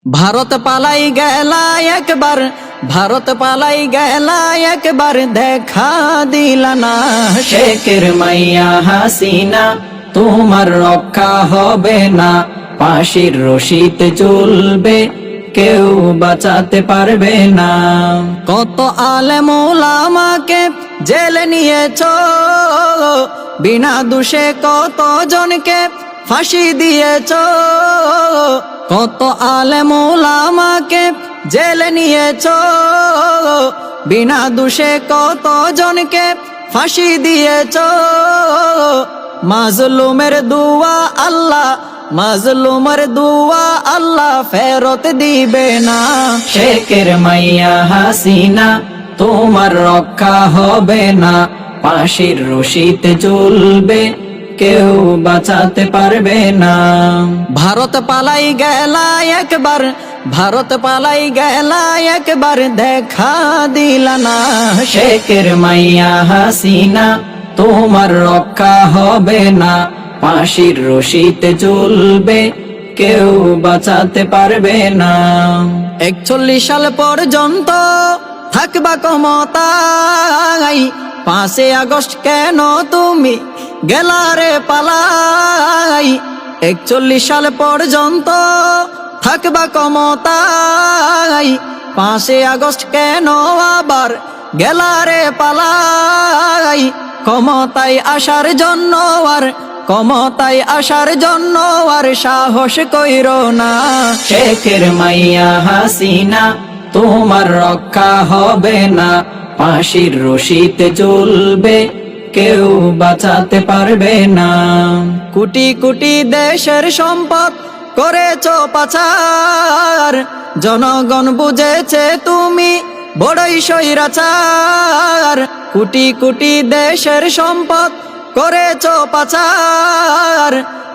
ভারত পালাই গেলা একবার, ভারত পালাই গেলা একবার, দেখা দিলা না শেখের মাইয়া হাসিনা, তোমার রক্ষা হবে না। ফাঁসির রশিতে ঝুলবে, কেউ বাঁচাতে পারবে না। কত আলেম ওলামাকে জেলে নিয়েছো, বিনা দোষে কত জনকে ফাঁসি দিয়েছো। কত আলেম ওলামাকে জেলে নিয়েছো, বিনা দোষে কত জনকে ফাঁসি দিয়েছো। মাজলুমের দুয়া আল্লাহ, মাজলুমের দুয়া আল্লাহ ফেরত দিবে না। শেখের মাইয়া হাসিনা, তোমার রক্ষা হবে না। ফাঁসির রশিতে ঝুলবে, কেউ বাঁচাতে পারবে না। ভারত পালাই গেলা একবার, ভারত পালাই গেলা একবার, দেখা দিলা না শেখের মাইয়া হাসিনা, তোমার রক্ষা হবে না। ফাঁসির রশিতে ঝুলবে, কেউ বাঁচাতে পারবে না। 41 সাল পর্যন্ত থাকবা ক্ষমতায়, 5 আগস্ট কেন তুমি গেলারে পালাই। 41 সাল পর্যন্ত থাকবা ক্ষমতায়, 5 আগস্ট কেন আবার গেলারে পালাই। ক্ষমতায় আসার জন্য আর, ক্ষমতায় আসার জন্য আর সাহস কইরো না। শেখের মাইয়া হাসিনা, তোমার রক্ষা হবে না। ফাঁসির রশিতে ঝুলবে, কেউ বাঁচাতে পারবে না। কোটি কোটি দেশের সম্পদ করেছো পাচার, জনগণ বুঝেছে তুমি বড়ই স্বৈরাচার। কোটি কোটি দেশের সম্পদ করেছো পাচার,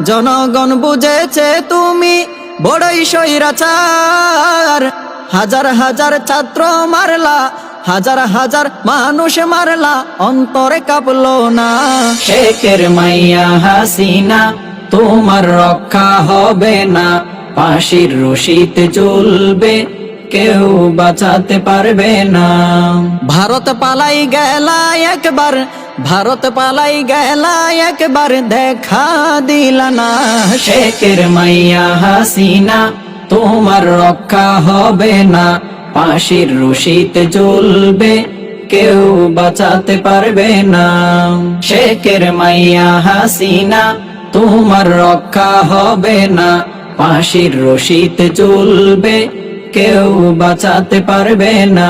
জনগণ বুঝেছে তুমি বড়ই স্বৈরাচার। হাজার হাজার ছাত্র মারলা, হাজার হাজার মানুষ মারলা, অন্তরে কাঁপলো না। শেখের মাইয়া হাসিনা, তোমার রক্ষা হবে না। ফাঁসির রশিতে ঝুলবে, কেউ বাঁচাতে পারবে না। ভারত পালাই গেলা একবার, ভারত পালাই গেলা একবার, দেখা দিলা না শেখের মাইয়া হাসিনা, তোমার রক্ষা হবে না। ফাঁসির রশিতে ঝুলবে, কেউ বাঁচাতে পারবে না। শেখের মাইয়া হাসিনা, তোমার রক্ষা হবে না। ফাঁসির রশিতে ঝুলবে, কেউ বাঁচাতে পারবে না।